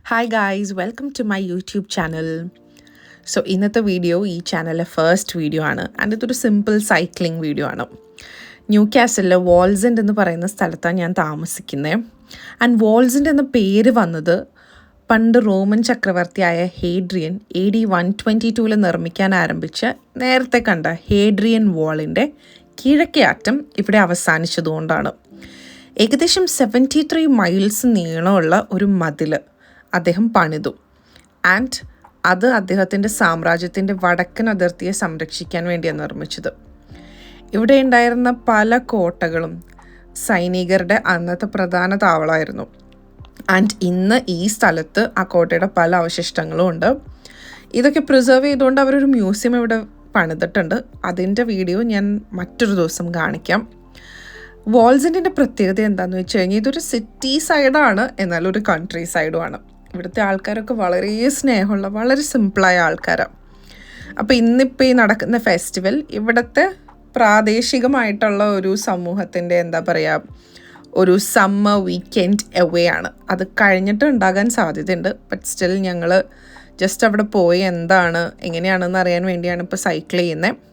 Hi guys, welcome to my YouTube channel. So ഇന്നത്തെ video ഈ ചാനലിലെ ഫസ്റ്റ് വീഡിയോ ആണ് ആൻഡ് ഇതൊരു സിമ്പിൾ സൈക്ലിംഗ് വീഡിയോ ആണ്. ന്യൂ കാസലിലെ വോൾസൻഡ് എന്ന് പറയുന്ന സ്ഥലത്താണ് ഞാൻ താമസിക്കുന്നത്. ആൻഡ് വോൾസൻഡ് എന്ന പേര് വന്നത് പണ്ട് റോമൻ ചക്രവർത്തിയായ ഹേഡ്രിയൻ AD 122 നിർമ്മിക്കാൻ ആരംഭിച്ച നേരത്തെ കണ്ട ഹേഡ്രിയൻ വാളിൻ്റെ കിഴക്കേ അറ്റം ഇവിടെ അവസാനിച്ചതുകൊണ്ടാണ്. ഏകദേശം 73 മൈൽസ് നീളമുള്ള ഒരു മതിൽ അദ്ദേഹം പണിതു. ആൻഡ് അത് അദ്ദേഹത്തിൻ്റെ സാമ്രാജ്യത്തിൻ്റെ വടക്കൻ അതിർത്തിയെ സംരക്ഷിക്കാൻ വേണ്ടിയാണ് നിർമ്മിച്ചത്. ഇവിടെ ഉണ്ടായിരുന്ന പല കോട്ടകളും സൈനികരുടെ അന്നത്തെ പ്രധാന താവളമായിരുന്നു. ആൻഡ് ഇന്ന് ഈ സ്ഥലത്ത് ആ കോട്ടയുടെ പല അവശിഷ്ടങ്ങളും ഉണ്ട്. ഇതൊക്കെ പ്രിസർവ് ചെയ്തുകൊണ്ട് അവരൊരു മ്യൂസിയം ഇവിടെ പണിതിട്ടുണ്ട്. അതിൻ്റെ വീഡിയോ ഞാൻ മറ്റൊരു ദിവസം കാണിക്കാം. വോൾസൻഡിൻ്റെ പ്രത്യേകത എന്താണെന്ന് വെച്ച് കഴിഞ്ഞാൽ ഇതൊരു സിറ്റി സൈഡാണ്, എന്നാൽ ഒരു കൺട്രി സൈഡുമാണ്. ഇവിടുത്തെ ആൾക്കാരൊക്കെ വളരെ സ്നേഹമുള്ള വളരെ സിമ്പിളായ ആൾക്കാരാണ്. അപ്പോൾ ഇന്നിപ്പോൾ ഈ നടക്കുന്ന ഫെസ്റ്റിവൽ ഇവിടുത്തെ പ്രാദേശികമായിട്ടുള്ള ഒരു സമൂഹത്തിൻ്റെ എന്താ പറയുക ഒരു സമ്മർ വീക്കെൻഡ് എവേ ആണ്. അത് കഴിഞ്ഞിട്ട് ഉണ്ടാകാൻ സാധ്യതയുണ്ട്. ബട്ട് സ്റ്റിൽ ഞങ്ങൾ ജസ്റ്റ് അവിടെ പോയി എന്താണ് എങ്ങനെയാണെന്ന് അറിയാൻ വേണ്ടിയാണ് ഇപ്പോൾ സൈക്കിൾ ചെയ്യുന്നത്.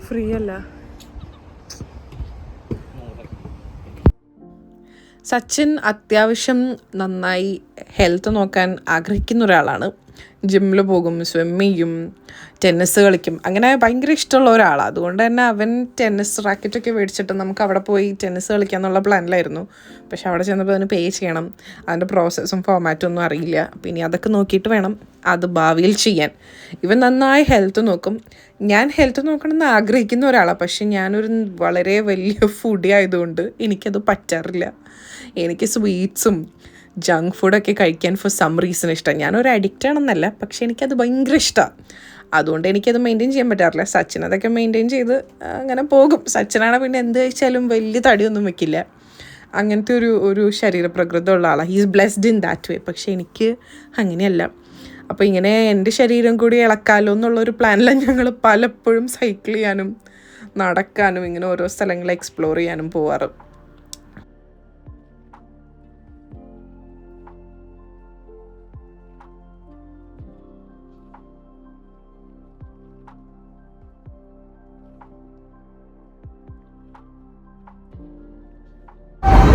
ഫ്രീ അല്ല. സച്ചിൻ അത്യാവശ്യം നന്നായി ഹെൽത്ത് നോക്കാൻ ആഗ്രഹിക്കുന്ന ഒരാളാണ്. ജിമ്മിൽ പോകും, സ്വിം ചെയ്യും, ടെന്നീസ് കളിക്കും, അങ്ങനെ ഭയങ്കര ഇഷ്ടമുള്ള ഒരാളാണ്. അതുകൊണ്ട് തന്നെ അവൻ ടെന്നീസ് റാക്കറ്റൊക്കെ മേടിച്ചിട്ട് നമുക്ക് അവിടെ പോയി ടെന്നീസ് കളിക്കാമെന്നുള്ള പ്ലാനിലായിരുന്നു. പക്ഷെ അവിടെ ചെന്നപ്പോൾ അതിന് പേ ചെയ്യണം, അതിൻ്റെ പ്രോസസ്സും ഫോമാറ്റും ഒന്നും അറിയില്ല. അപ്പോൾ ഇനി അതൊക്കെ നോക്കിയിട്ട് വേണം അത് ഭാവിയിൽ ചെയ്യാൻ. ഇവൻ നന്നായി ഹെൽത്ത് നോക്കും. ഞാൻ ഹെൽത്ത് നോക്കണമെന്ന് ആഗ്രഹിക്കുന്ന ഒരാളാണ്. പക്ഷെ ഞാനൊരു വളരെ വലിയ ഫുഡി ആയതുകൊണ്ട് എനിക്കത് പറ്റാറില്ല. എനിക്ക് സ്വീറ്റ്സും ജങ്ക് ഫുഡൊക്കെ കഴിക്കാൻ ഫോർ സം റീസൺ ഇഷ്ടമാണ്. ഞാനൊരു അഡിക്റ്റ് ആണെന്നല്ല, പക്ഷെ എനിക്കത് ഭയങ്കര ഇഷ്ടമാണ്. അതുകൊണ്ട് എനിക്കത് മെയിൻറ്റെയിൻ ചെയ്യാൻ പറ്റാറില്ല. സച്ചിൻ അതൊക്കെ മെയിൻറ്റെയിൻ ചെയ്ത് അങ്ങനെ പോകും. സച്ചിനാണ് പിന്നെ എന്ത് കഴിച്ചാലും വലിയ തടിയൊന്നും വെക്കില്ല. അങ്ങനത്തെ ഒരു ശരീരപ്രകൃതമുള്ള ആളാണ്. He is blessed in that way. പക്ഷെ എനിക്ക് അങ്ങനെയല്ല. അപ്പോൾ ഇങ്ങനെ എൻ്റെ ശരീരം കൂടി ഇളക്കാലോ എന്നുള്ളൊരു പ്ലാനിലാണ് ഞങ്ങൾ പലപ്പോഴും സൈക്കിൾ ചെയ്യാനും നടക്കാനും ഇങ്ങനെ ഓരോ സ്ഥലങ്ങൾ എക്സ്പ്ലോർ ചെയ്യാനും പോവാറ്.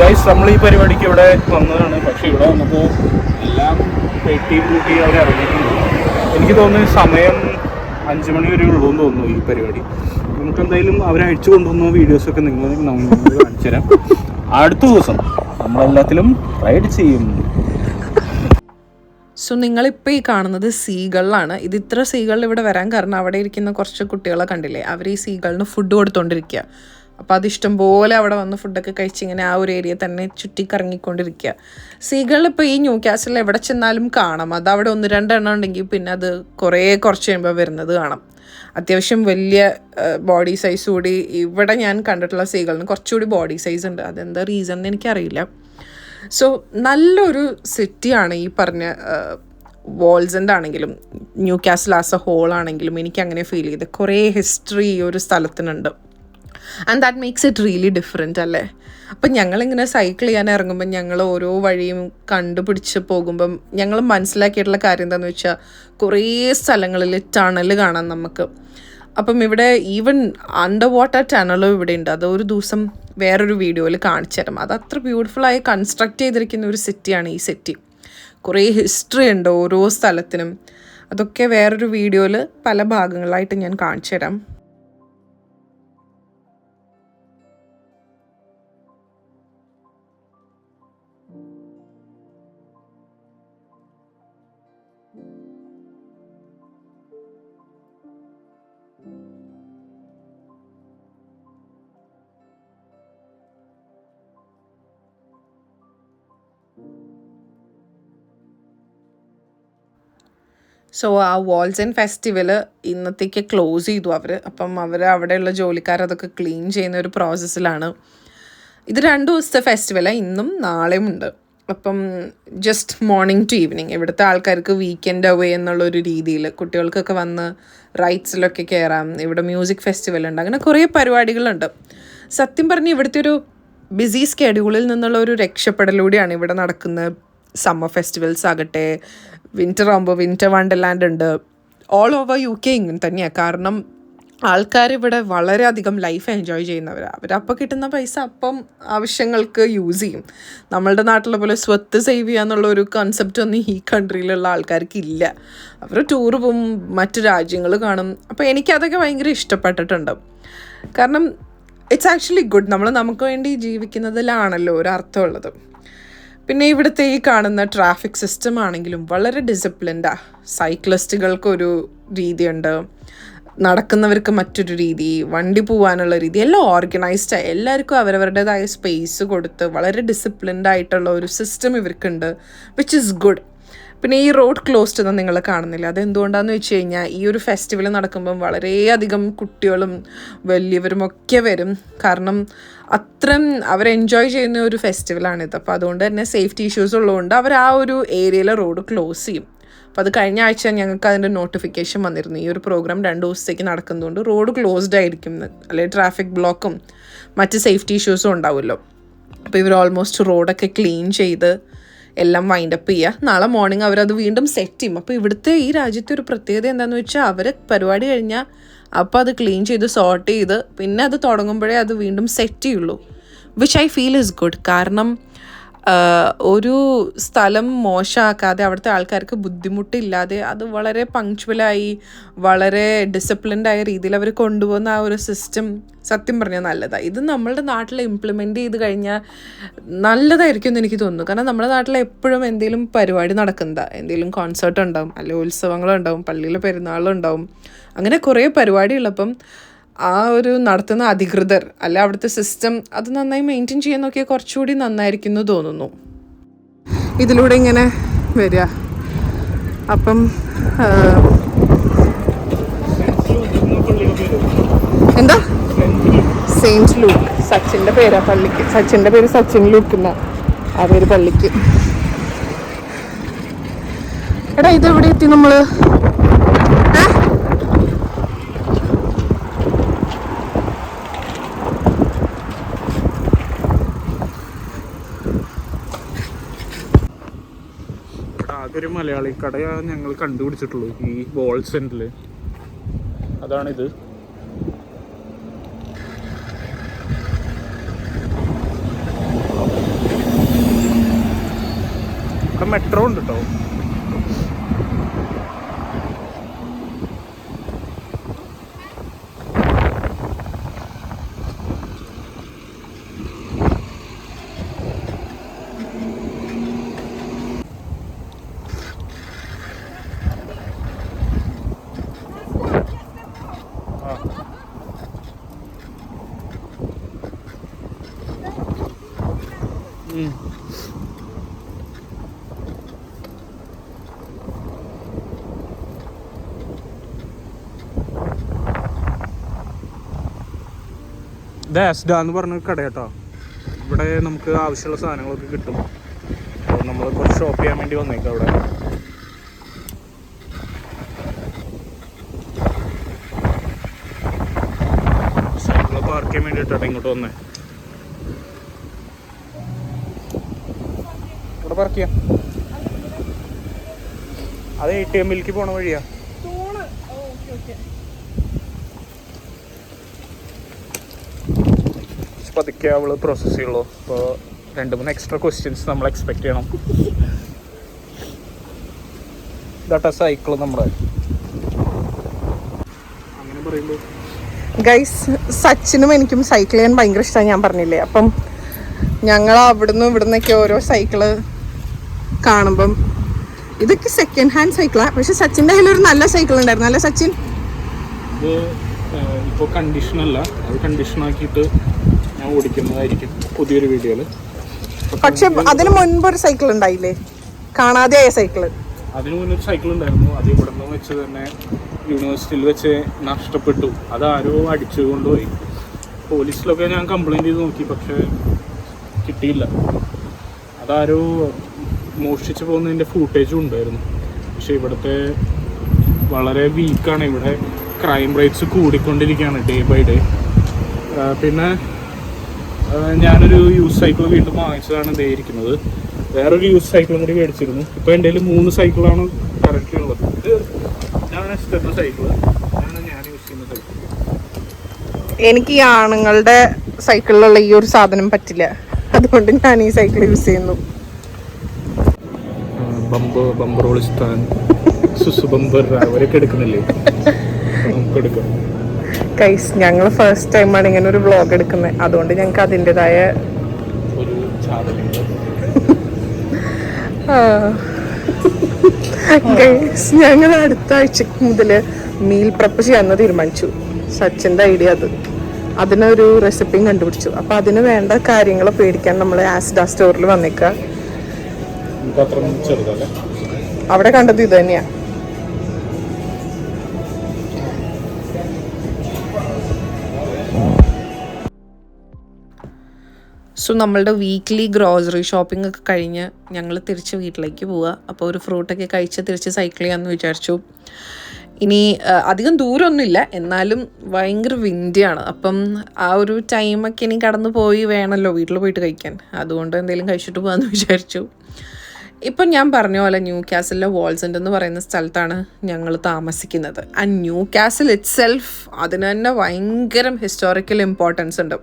ഗൈസ്, നമ്മൾ ഈ പരിപാടിക്ക് ഇവിടെ വന്നതാണ്. പക്ഷെ ഇവിടെ വന്നപ്പോൾ എല്ലാം പെട്ടിയും കൂട്ടി അവർ ഇറങ്ങിയിട്ടുണ്ട്. എനിക്ക് തോന്നുന്നു സമയം 5 മണി വരെ ഉള്ളൂ എന്ന് തോന്നുന്നു ഈ പരിപാടി. നമുക്ക് എന്തായാലും അവരയച്ചു കൊണ്ടുവന്ന വീഡിയോസൊക്കെ നമ്മൾ കാണിച്ചു തരാം. അടുത്ത ദിവസം നമ്മളെല്ലാത്തിലും റൈഡ് ചെയ്യും. സോ നിങ്ങളിപ്പോൾ ഈ കാണുന്നത് സീകളിലാണ്. ഇത് ഇത്ര സീകളിൽ ഇവിടെ വരാൻ കാരണം അവിടെ ഇരിക്കുന്ന കുറച്ച് കുട്ടികളെ കണ്ടില്ലേ, അവർ ഈ സീകളിന് ഫുഡ് കൊടുത്തുകൊണ്ടിരിക്കുക. അപ്പോൾ അതിഷ്ടം പോലെ അവിടെ വന്ന് ഫുഡൊക്കെ കഴിച്ചിങ്ങനെ ആ ഒരു ഏരിയ തന്നെ ചുറ്റിക്കറങ്ങിക്കൊണ്ടിരിക്കുക. സീകളിൽ ഇപ്പോൾ ഈ ന്യൂ കാസലിൽ എവിടെ ചെന്നാലും കാണാം. അത് അവിടെ 1-2 എണ്ണം ഉണ്ടെങ്കിൽ പിന്നെ അത് കുറച്ച് കഴിയുമ്പോൾ വരുന്നത് കാണാം. അത്യാവശ്യം വലിയ ബോഡി സൈസ് കൂടി ഇവിടെ ഞാൻ കണ്ടിട്ടുള്ള സീകളിന് കുറച്ചുകൂടി ബോഡി സൈസ് ഉണ്ട്. അതെന്താ റീസൺ എന്ന് എനിക്കറിയില്ല. സോ നല്ലൊരു സിറ്റിയാണ് ഈ പറഞ്ഞ വോൾസൻഡ് ആണെങ്കിലും Newcastle as a whole ആണെങ്കിലും എനിക്കങ്ങനെ ഫീൽ ചെയ്ത് കുറേ ഹിസ്റ്ററി ഈ ഒരു സ്ഥലത്തിനുണ്ട്. And that makes it really different അല്ലേ. അപ്പം ഞങ്ങളിങ്ങനെ സൈക്കിൾ ചെയ്യാൻ ഇറങ്ങുമ്പം ഞങ്ങൾ ഓരോ വഴിയും കണ്ടുപിടിച്ച് പോകുമ്പം ഞങ്ങൾ മനസ്സിലാക്കിയിട്ടുള്ള കാര്യം എന്താണെന്ന് വെച്ചാൽ കുറേ സ്ഥലങ്ങളിൽ ടണൽ കാണാം നമുക്ക്. അപ്പം ഇവിടെ ഈവൻ അണ്ടർ വാട്ടർ ടണലും ഇവിടെ ഉണ്ട്. അതൊരു ദിവസം വേറൊരു വീഡിയോയിൽ കാണിച്ചു തരാം. അത് അത്ര ബ്യൂട്ടിഫുള്ളായി കൺസ്ട്രക്റ്റ് ചെയ്തിരിക്കുന്ന ഒരു സിറ്റിയാണ് ഈ സിറ്റി. കുറേ ഹിസ്റ്ററി ഉണ്ട് ഓരോ സ്ഥലത്തിനും. അതൊക്കെ വേറൊരു വീഡിയോയിൽ പല ഭാഗങ്ങളായിട്ട് ഞാൻ കാണിച്ചു തരാം. സോ ആ വാൾസ് ആൻഡ് ഫെസ്റ്റിവൽ ഇന്നത്തേക്ക് ക്ലോസ് ചെയ്തു അവർ. അപ്പം അവർ അവിടെയുള്ള ജോലിക്കാരതൊക്കെ ക്ലീൻ ചെയ്യുന്ന ഒരു പ്രോസസ്സിലാണ്. ഇത് 2 ദിവസത്തെ ഫെസ്റ്റിവലാണ്, ഇന്നും നാളെയും ഉണ്ട്. അപ്പം ജസ്റ്റ് മോർണിംഗ് ടു ഈവനിങ് ഇവിടുത്തെ ആൾക്കാർക്ക് വീക്കെൻഡ് അവേ എന്നുള്ളൊരു രീതിയിൽ കുട്ടികൾക്കൊക്കെ വന്ന് റൈറ്റ്സിലൊക്കെ കയറാം. ഇവിടെ മ്യൂസിക് ഫെസ്റ്റിവൽ ഉണ്ട്, അങ്ങനെ കുറേ പരിപാടികളുണ്ട്. സത്യം പറഞ്ഞ് ഇവിടുത്തെ ഒരു ബിസി സ്കെഡ്യൂളിൽ നിന്നുള്ള ഒരു രക്ഷപ്പെടലൂടെയാണ് ഇവിടെ നടക്കുന്ന സമ്മർ ഫെസ്റ്റിവൽസ് ആകട്ടെ. വിൻ്റർ ആകുമ്പോൾ വിൻ്റർ വണ്ടർലാൻഡ് ഉണ്ട്. ഓൾ ഓവർ UK ഇങ്ങനെ തന്നെയാണ്. കാരണം ആൾക്കാർ ഇവിടെ വളരെയധികം ലൈഫ് എൻജോയ് ചെയ്യുന്നവരാണ്. അവരപ്പോൾ കിട്ടുന്ന പൈസ അപ്പം ആവശ്യങ്ങൾക്ക് യൂസ് ചെയ്യും. നമ്മളുടെ നാട്ടിലെ പോലെ സ്വത്ത് സേവ് ചെയ്യുക എന്നുള്ള ഒരു കൺസെപ്റ്റ് ഒന്നും ഈ കൺട്രിയിലുള്ള ആൾക്കാർക്ക് ഇല്ല. അവർ ടൂർ പോവും, മറ്റു രാജ്യങ്ങൾ കാണും. അപ്പോൾ എനിക്കതൊക്കെ ഭയങ്കര ഇഷ്ടപ്പെട്ടിട്ടുണ്ട്. കാരണം ഇറ്റ്സ് ആക്ച്വലി ഗുഡ്. നമുക്ക് വേണ്ടി ജീവിക്കുന്നതിലാണല്ലോ ഒരു അർത്ഥമുള്ളത്. പിന്നെ ഇവിടുത്തെ ഈ കാണുന്ന ട്രാഫിക് സിസ്റ്റം ആണെങ്കിലും വളരെ ഡിസിപ്ലിൻഡാണ്. സൈക്ലിസ്റ്റുകൾക്കൊരു രീതിയുണ്ട്, നടക്കുന്നവർക്ക് മറ്റൊരു രീതി, വണ്ടി പോകാനുള്ള രീതി, എല്ലാം ഓർഗനൈസ്ഡായി. എല്ലാവർക്കും അവരവരുടേതായ സ്പേസ് കൊടുത്ത് വളരെ ഡിസിപ്ലിൻഡ് ആയിട്ടുള്ള ഒരു സിസ്റ്റം ഇവർക്കുണ്ട്, വിച്ച് ഇസ് ഗുഡ്. പിന്നെ ഈ റോഡ് ക്ലോസ്ഡ് എന്ന് നിങ്ങൾ കാണുന്നില്ല. അതെന്തുകൊണ്ടാണെന്ന് വെച്ച് കഴിഞ്ഞാൽ ഈ ഒരു ഫെസ്റ്റിവൽ നടക്കുമ്പം വളരെയധികം കുട്ടികളും വലിയവരും ഒക്കെ വരും. കാരണം അത്രയും അവർ എൻജോയ് ചെയ്യുന്ന ഒരു ഫെസ്റ്റിവലാണിത്. അപ്പോൾ അതുകൊണ്ട് തന്നെ സേഫ്റ്റി ഇഷ്യൂസ് ഉള്ളതുകൊണ്ട് അവർ ആ ഒരു ഏരിയയിലെ റോഡ് ക്ലോസ് ചെയ്യും. അപ്പോൾ അത് കഴിഞ്ഞ ആഴ്ച ഞങ്ങൾക്ക് അതിൻ്റെ നോട്ടിഫിക്കേഷൻ വന്നിരുന്നു. ഈ ഒരു പ്രോഗ്രാം 2 ദിവസത്തേക്ക് നടക്കുന്നതുകൊണ്ട് റോഡ് ക്ലോസ്ഡ് ആയിരിക്കും, അല്ലെങ്കിൽ ട്രാഫിക് ബ്ലോക്കും മറ്റ് സേഫ്റ്റി ഇഷ്യൂസും ഉണ്ടാവുമല്ലോ. അപ്പോൾ ഇവർ ഓൾമോസ്റ്റ് റോഡൊക്കെ ക്ലീൻ ചെയ്ത് എല്ലാം വൈൻഡപ്പ് ചെയ്യുക. നാളെ മോർണിംഗ് അവരത് വീണ്ടും സെറ്റ് ചെയ്യും. അപ്പോൾ ഇവിടുത്തെ ഈ രാജ്യത്തെ ഒരു പ്രത്യേകത എന്താണെന്ന് വെച്ചാൽ അവർ പരിപാടി കഴിഞ്ഞാൽ അപ്പോൾ അത് ക്ലീൻ ചെയ്ത് സോർട്ട് ചെയ്ത് പിന്നെ അത് തുടങ്ങുമ്പോഴേ അത് വീണ്ടും സെറ്റ് ചെയ്യുള്ളൂ, which I feel is good. കാരണം ഒരു സ്ഥലം മോശമാക്കാതെ അവിടുത്തെ ആൾക്കാർക്ക് ബുദ്ധിമുട്ടില്ലാതെ അത് വളരെ പങ്ക്ച്വലായി വളരെ ഡിസിപ്ലിൻഡായ രീതിയിൽ അവർ കൊണ്ടുപോകുന്ന ആ ഒരു സിസ്റ്റം സത്യം പറഞ്ഞാൽ നല്ലതാണ്. ഇത് നമ്മളുടെ നാട്ടിൽ ഇംപ്ലിമെൻറ്റ് ചെയ്ത് കഴിഞ്ഞാൽ നല്ലതായിരിക്കും എന്ന് എനിക്ക് തോന്നുന്നു. കാരണം നമ്മുടെ നാട്ടിൽ എപ്പോഴും എന്തെങ്കിലും പരിപാടി നടക്കുന്നതാണ്, എന്തെങ്കിലും കോൺസേർട്ട് ഉണ്ടാവും, അല്ലെങ്കിൽ ഉത്സവങ്ങളുണ്ടാവും, പള്ളിയിലെ പെരുന്നാളുണ്ടാവും, അങ്ങനെ കുറേ പരിപാടിയുള്ളപ്പം ആ ഒരു നടത്തുന്ന അധികൃതർ അല്ല അവിടുത്തെ സിസ്റ്റം അത് നന്നായി മെയിൻറ്റെയിൻ ചെയ്യാൻ നോക്കിയാൽ കുറച്ചുകൂടി നന്നായിരിക്കും എന്ന് തോന്നുന്നു. ഇതിലൂടെ ഇങ്ങനെ വരിക. അപ്പം എന്താ സെയിൻറ്റ് ലൂക്ക്, സച്ചിൻ്റെ പേരാ പള്ളിക്ക്. സച്ചിൻ്റെ പേര് സച്ചിൻ ലൂക്ക് എന്ന ആ പേര് പള്ളിക്ക്. എടാ ഇതെവിടെ എത്തി നമ്മൾ? ഒരു മലയാളി കടയാണ് ഞങ്ങൾ കണ്ടുപിടിച്ചിട്ടുള്ളൂ ഈ വോൾ സെന്ററിൽ. അതാണിത്. ഇവിടെ മെട്രോ ഉണ്ട് കേട്ടോ. ദാസ്ഡ എന്ന് പറഞ്ഞ കട കേട്ടോ. ഇവിടെ നമുക്ക് ആവശ്യമുള്ള സാധനങ്ങളൊക്കെ കിട്ടും. അപ്പോൾ നമ്മൾ കുറച്ച് ഷോപ്പ് ചെയ്യാൻ വേണ്ടി വന്നേക്കാം. അവിടെ സൈക്കിള് പാർക്ക് ചെയ്യാൻ വേണ്ടിയിട്ടാണ് ഇങ്ങോട്ട് വന്നേ. ഇവിടെ പാർക്ക് ചെയ്യാം. അത് ATMലേക്ക് പോണ വഴിയാ. പതുക്കെ അവള് പ്രോസസ് ചെയ്യുള്ളൂ. അപ്പോൾ 2-3 എക്സ്ട്രാ ക്വസ്റ്റ്യൻസ് നമ്മൾ എക്സ്പെക്ട് ചെയ്യണം. ഇതാട്ടാ സൈക്കിള് നമ്മുടെ. അങ്ങനെ പറയുമ്പോൾ ഗൈസ്, സച്ചിനും എനിക്കും സൈക്കിൾ ചെയ്യാൻ ഭയങ്കര ഇഷ്ടമാണ്, ഞാൻ പറഞ്ഞില്ലേ. അപ്പം ഞങ്ങൾ അവിടുന്ന് ഇവിടുന്നൊക്കെ ഓരോ സൈക്കിള് കാണുമ്പം ഇതൊക്കെ സെക്കൻഡ് ഹാൻഡ് സൈക്കിളാണ്. പക്ഷെ സച്ചിൻ്റെ കയ്യിൽ ഒരു നല്ല സൈക്കിൾ ഉണ്ടായിരുന്നു, അല്ലേ സച്ചിൻ? ഇത് ഇപ്പോൾ കണ്ടീഷനല്ല, അത് കണ്ടീഷനാക്കിയിട്ട് ഞാൻ ഓടിക്കുന്നതായിരിക്കും പുതിയൊരു വീഡിയോയിൽ. പക്ഷെ അതിന് മുൻപ് ഒരു സൈക്കിൾ ഉണ്ടായില്ലേ, കാണാതെ ആയ സൈക്കിള്? അതിന് മുന്നേ ഒരു സൈക്കിൾ ഉണ്ടായിരുന്നു. അത് ഇവിടെ നിന്ന് വെച്ച് തന്നെ യൂണിവേഴ്സിറ്റിയിൽ വെച്ച് നഷ്ടപ്പെട്ടു. അതാരോ അടിച്ചു കൊണ്ടുപോയി. പോലീസിലൊക്കെ ഞാൻ കംപ്ലയിൻറ്റ് ചെയ്ത് നോക്കി, പക്ഷേ കിട്ടിയില്ല. അതാരോ മോഷ്ടിച്ച് പോകുന്നതിൻ്റെ ഫൂട്ടേജും ഉണ്ടായിരുന്നു. പക്ഷേ ഇവിടുത്തെ വളരെ വീക്കാണ്. ഇവിടെ ക്രൈം റേറ്റ്സ് കൂടിക്കൊണ്ടിരിക്കുകയാണ് ഡേ ബൈ ഡേ. പിന്നെ ഞാനൊരു യൂസ് സൈക്കിൾ വീണ്ടും വാങ്ങിച്ചതാണ് ഇതേ ഇരിക്കുന്നത്. വേറൊരു യൂസ് സൈക്കിളും കൂടി മേടിച്ചിരുന്നു. ഇപ്പോൾ എൻ്റെ കയ്യിൽ 3 സൈക്കിളാണ് കറക്റ്റ് ഉള്ളത്. ഇത് ഞാൻ ഇഷ്ടപ്പെടുന്ന സൈക്കിള്, അതാണ് ഞാൻ യൂസ് ചെയ്യുന്ന സൈക്കിൾ. എനിക്ക് ഈ ആണുങ്ങളുടെ സൈക്കിളിലുള്ള ഈ ഒരു സാധനം പറ്റില്ല, അതുകൊണ്ട് ഞാൻ ഈ സൈക്കിൾ യൂസ് ചെയ്യുന്നു. ബമ്പറോളിസ്ഥാൻ, സുസു ബമ്പർ അവരൊക്കെ എടുക്കുന്നില്ലേ, നമുക്ക് എടുക്കാം. ഗൈസ്, ഞങ്ങൾ ഫസ്റ്റ് ടൈമാണ് ഇങ്ങനെ ഒരു വ്ളോഗ് എടുക്കുന്നത്, അതുകൊണ്ട് ഞങ്ങൾക്ക് അതിൻ്റെതായ ഒരു ചാതലുണ്ട്. ഗൈസ്, ഞങ്ങൾ അടുത്ത ആഴ്ച മുതൽ മീൽ പ്രപ്പ് ചെയ്യാമെന്ന് തീരുമാനിച്ചു. സച്ചിൻ്റെ ഐഡിയ അതിനൊരു റെസിപ്പിയും കണ്ടുപിടിച്ചു. അപ്പം അതിന് വേണ്ട കാര്യങ്ങൾ പേടിക്കാൻ നമ്മൾ ആസിഡ സ്റ്റോറിൽ വന്നേക്കുക. അവിടെ കണ്ടത് ഇത് തന്നെയാ. സോ നമ്മളുടെ വീക്ക്ലി ഗ്രോസറി ഷോപ്പിംഗ് ഒക്കെ കഴിഞ്ഞ് ഞങ്ങൾ തിരിച്ച് വീട്ടിലേക്ക് പോവുക. അപ്പോൾ ഒരു ഫ്രൂട്ടൊക്കെ കഴിച്ച് തിരിച്ച് സൈക്കിൾ ചെയ്യാമെന്ന് വിചാരിച്ചു. ഇനി അധികം ദൂരമൊന്നുമില്ല, എന്നാലും ഭയങ്കര വിൻഡിയാണ്. അപ്പം ആ ഒരു ടൈമൊക്കെ ഇനി കടന്നു പോയി വേണമല്ലോ വീട്ടിൽ പോയിട്ട് കഴിക്കാൻ. അതുകൊണ്ട് എന്തെങ്കിലും കഴിച്ചിട്ട് പോകാമെന്ന് വിചാരിച്ചു. ഇപ്പം ഞാൻ പറഞ്ഞ പോലെ ന്യൂ കാസിലെ വാൾസെൻ്റ് എന്ന് പറയുന്ന സ്ഥലത്താണ് ഞങ്ങൾ താമസിക്കുന്നത്. And new castle it self അതിന് തന്നെ ഭയങ്കര ഹിസ്റ്റോറിക്കൽ ഇമ്പോർട്ടൻസ് ഉണ്ട്.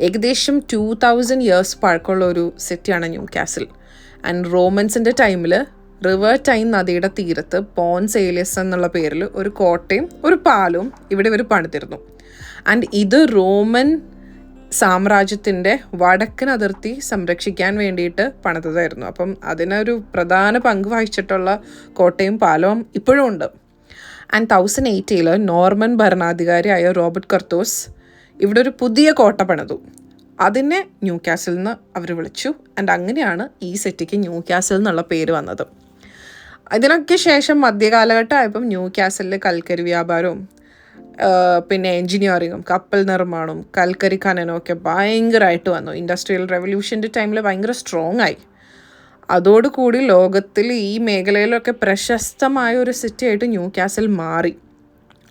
ഏകദേശം 2000 ഇയേഴ്സ് പഴക്കമുള്ള ഒരു സിറ്റിയാണ് ന്യൂ കാസിൽ. ആൻഡ് റോമൻസിൻ്റെ ടൈമിൽ റിവർ ടൈൻ നദിയുടെ തീരത്ത് പോൺസ് ഏലിയസ് എന്നുള്ള പേരിൽ ഒരു കോട്ടയും ഒരു പാലവും ഇവിടെ ഇവർ പണിതിരുന്നു. ആൻഡ് ഇത് റോമൻ സാമ്രാജ്യത്തിൻ്റെ വടക്കൻ അതിർത്തി സംരക്ഷിക്കാൻ വേണ്ടിയിട്ട് പണിതതായിരുന്നു. അപ്പം അതിനൊരു പ്രധാന പങ്ക് വഹിച്ചിട്ടുള്ള കോട്ടയും പാലവും ഇപ്പോഴും ഉണ്ട്. ആൻഡ് 1080 നോർമൻ ഭരണാധികാരിയായ റോബർട്ട് കർത്തോസ് ഇവിടെ ഒരു പുതിയ കോട്ട പണിതു. അതിനെ ന്യൂ കാസിൽ നിന്ന് അവർ വിളിച്ചു. ആൻഡ് അങ്ങനെയാണ് ഈ സിറ്റിക്ക് ന്യൂ കാസിൽ എന്നുള്ള പേര് വന്നത്. ഇതിനൊക്കെ ശേഷം മധ്യകാലഘട്ടമായപ്പം ന്യൂ കാസിലിൽ കൽക്കരി വ്യാപാരവും പിന്നെ എൻജിനീയറിങ്ങും കപ്പൽ നിർമ്മാണവും കൽക്കരി ഖനനവും ഒക്കെ ഭയങ്കരമായിട്ട് വന്നു. ഇൻഡസ്ട്രിയൽ റെവല്യൂഷൻ്റെ ടൈമിൽ ഭയങ്കര സ്ട്രോങ് ആയി. അതോടുകൂടി ലോകത്തിൽ ഈ മേഖലയിലൊക്കെ പ്രശസ്തമായ ഒരു സിറ്റിയായിട്ട് ന്യൂ കാസിൽ മാറി.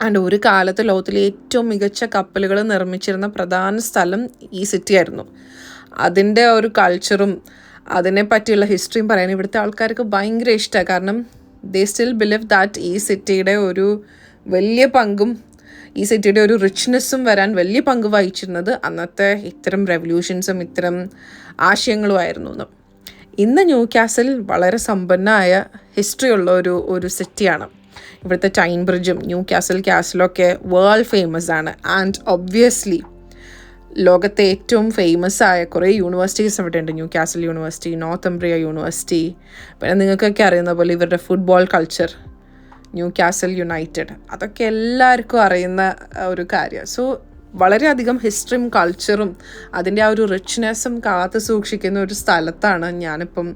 ആൻഡ് ഒരു കാലത്ത് ലോകത്തിലെ ഏറ്റവും മികച്ച കപ്പലുകൾ നിർമ്മിച്ചിരുന്ന പ്രധാന സ്ഥലം ഈ സിറ്റി ആയിരുന്നു. അതിൻ്റെ ഒരു കൾച്ചറും അതിനെ പറ്റിയുള്ള ഹിസ്റ്ററിയും പറയാൻ ഇവിടുത്തെ ആൾക്കാർക്ക് ഭയങ്കര ഇഷ്ടമാണ്. കാരണം ദേ സ്റ്റിൽ ബിലീവ് ദാറ്റ് ഈ സിറ്റിയുടെ ഒരു വലിയ പങ്കും ഈ സിറ്റിയുടെ ഒരു റിച്ച്നെസ്സും വരാൻ വലിയ പങ്ക് വഹിച്ചിരുന്നത് അന്നത്തെ ഇത്തരം റെവല്യൂഷൻസും ഇത്തരം ആശയങ്ങളുമായിരുന്നു എന്ന്. ഇന്ന് ന്യൂ കാസിൽ വളരെ സമ്പന്നമായ ഹിസ്റ്ററി ഉള്ള ഒരു സിറ്റിയാണ്. ഇവിടുത്തെ ടൈൻ ബ്രിഡ്ജും ന്യൂ കാസിൽ കാസിലൊക്കെ വേൾഡ് ഫേമസ് ആണ്. ആൻഡ് ഒബ്വിയസ്ലി ലോകത്തെ ഏറ്റവും ഫേമസ് ആയ കുറേ യൂണിവേഴ്സിറ്റീസ് ഇവിടെ ഉണ്ട്. ന്യൂ കാസിൽ യൂണിവേഴ്സിറ്റി, നോർത്തംബ്രിയ യൂണിവേഴ്സിറ്റി, പിന്നെ നിങ്ങൾക്കൊക്കെ അറിയുന്ന പോലെ ഇവരുടെ football culture, new castle United, അതൊക്കെ എല്ലാവർക്കും അറിയുന്ന ഒരു കാര്യമാണ്. സോ വളരെയധികം ഹിസ്റ്ററിയും കൾച്ചറും അതിൻ്റെ ആ ഒരു റിച്ച്നെസ്സും കാത്തു സൂക്ഷിക്കുന്ന ഒരു സ്ഥലത്താണ് ഞാനിപ്പം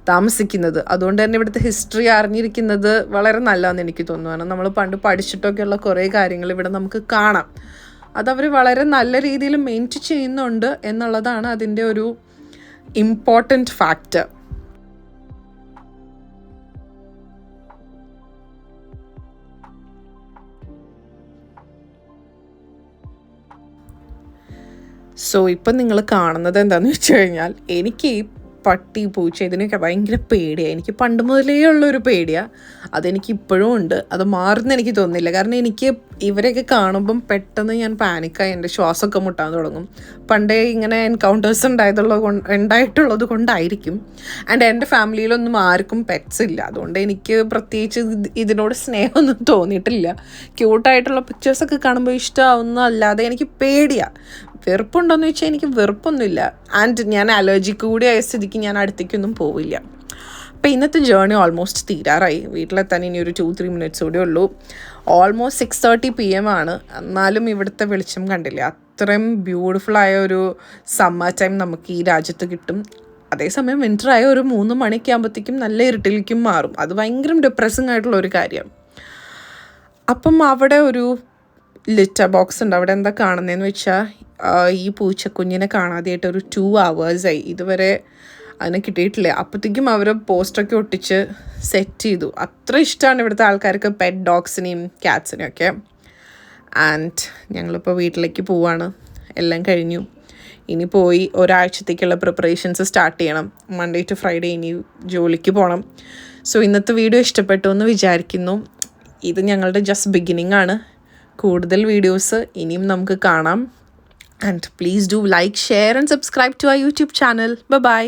താമസിക്കുന്നത്. അതുകൊണ്ട് തന്നെ ഇവിടുത്തെ ഹിസ്റ്ററി അറിഞ്ഞിരിക്കുന്നത് വളരെ നല്ലതെന്ന് എനിക്ക് തോന്നുന്നു. നമ്മൾ പണ്ട് പഠിച്ചിട്ടൊക്കെയുള്ള കുറേ കാര്യങ്ങൾ ഇവിടെ നമുക്ക് കാണാം. അതവർ വളരെ നല്ല രീതിയിൽ മെയിൻറ്റെയിൻ ചെയ്യുന്നുണ്ട് എന്നുള്ളതാണ് അതിൻ്റെ ഒരു ഇമ്പോർട്ടൻറ്റ് ഫാക്ടർ. സോ ഇപ്പം നിങ്ങൾ കാണുന്നത് എന്താണെന്ന് വെച്ച് കഴിഞ്ഞാൽ, എനിക്ക് ഈ പട്ടി പൂച്ച ഇതിനൊക്കെ ഭയങ്കര പേടിയാണ്. എനിക്ക് പണ്ട് മുതലേ ഉള്ളൊരു പേടിയാണ്. അതെനിക്ക് ഇപ്പോഴും ഉണ്ട്. അത് മാറുന്ന എനിക്ക് തോന്നുന്നില്ല. കാരണം എനിക്ക് ഇവരെയൊക്കെ കാണുമ്പം പെട്ടെന്ന് ഞാൻ പാനിക്കായി എൻ്റെ ശ്വാസമൊക്കെ മുട്ടാൻ തുടങ്ങും. പണ്ടേ ഇങ്ങനെ എൻകൗണ്ടേഴ്സ് ഉണ്ടായിട്ടുള്ളത് കൊണ്ടായിരിക്കും. ആൻഡ് എൻ്റെ ഫാമിലിയിലൊന്നും ആർക്കും പെറ്റ്സ് ഇല്ല. അതുകൊണ്ട് എനിക്ക് പ്രത്യേകിച്ച് ഇതിനോട് സ്നേഹമൊന്നും തോന്നിയിട്ടില്ല. ക്യൂട്ടായിട്ടുള്ള പിക്ചേഴ്സൊക്കെ കാണുമ്പോൾ ഇഷ്ടമാവുന്ന അല്ലാതെ എനിക്ക് പേടിയാണ്. വെറുപ്പുണ്ടോയെന്ന് ചോദിച്ചാൽ എനിക്ക് വെറുപ്പൊന്നുമില്ല. ആൻഡ് ഞാൻ അലർജിക്ക് കൂടി ആയ സ്ഥിതിക്ക് ഞാൻ അടുത്തേക്കൊന്നും പോവില്ല. അപ്പോൾ ഇന്നത്തെ ജേർണി ഓൾമോസ്റ്റ് തീരാറായി. വീട്ടിലെത്താൻ ഇനി ഒരു 2-3 മിനിറ്റ്സ് കൂടെ ഉള്ളൂ. ഓൾമോസ്റ്റ് 6:30 PM ആണ്. എന്നാലും ഇവിടുത്തെ വെളിച്ചം കണ്ടില്ല. അത്രയും ബ്യൂട്ടിഫുള്ളായ ഒരു സമ്മർ ടൈം നമുക്ക് ഈ രാജ്യത്ത് കിട്ടും. അതേസമയം വിൻ്ററായ ഒരു 3 മണിയൊക്കെ ആകുമ്പോഴത്തേക്കും നല്ല ഇരുട്ടിലേക്കും മാറും. അത് ഭയങ്കര ഡിപ്രസിങ് ആയിട്ടുള്ള ഒരു കാര്യം. അപ്പം അവിടെ ഒരു ലിറ്റർ ബോക്സ് ഉണ്ട്. അവിടെ എന്താ കാണുന്നതെന്ന് വെച്ചാൽ ഈ പൂച്ചക്കുഞ്ഞിനെ കാണാതെയായിട്ട് ഒരു 2 hours ഇതുവരെ അതിനെ കിട്ടിയിട്ടില്ല. അപ്പോഴത്തേക്കും അവർ പോസ്റ്ററൊക്കെ ഒട്ടിച്ച് സെറ്റ് ചെയ്തു. അത്ര ഇഷ്ടമാണ് ഇവിടുത്തെ ആൾക്കാർക്ക് പെറ്റ് ഡോഗ്സിനെയും ക്യാറ്റ്സിനെയും ഒക്കെ. ആൻഡ് ഞങ്ങളിപ്പോൾ വീട്ടിലേക്ക് പോവാണ്. എല്ലാം കഴിഞ്ഞു. ഇനി പോയി ഒരാഴ്ചത്തേക്കുള്ള പ്രിപ്പറേഷൻസ് സ്റ്റാർട്ട് ചെയ്യണം. മൺഡേ ടു ഫ്രൈഡേ ഇനി ജോലിക്ക് പോകണം. സോ ഇന്നത്തെ വീഡിയോ ഇഷ്ടപ്പെട്ടു എന്ന് വിചാരിക്കുന്നു. ഇത് ഞങ്ങളുടെ ജസ്റ്റ് ബിഗിനിങ് ആണ്. കൂടുതൽ വീഡിയോസ് ഇനിയും നമുക്ക് കാണാം. And please do like, share and subscribe to our YouTube channel. By.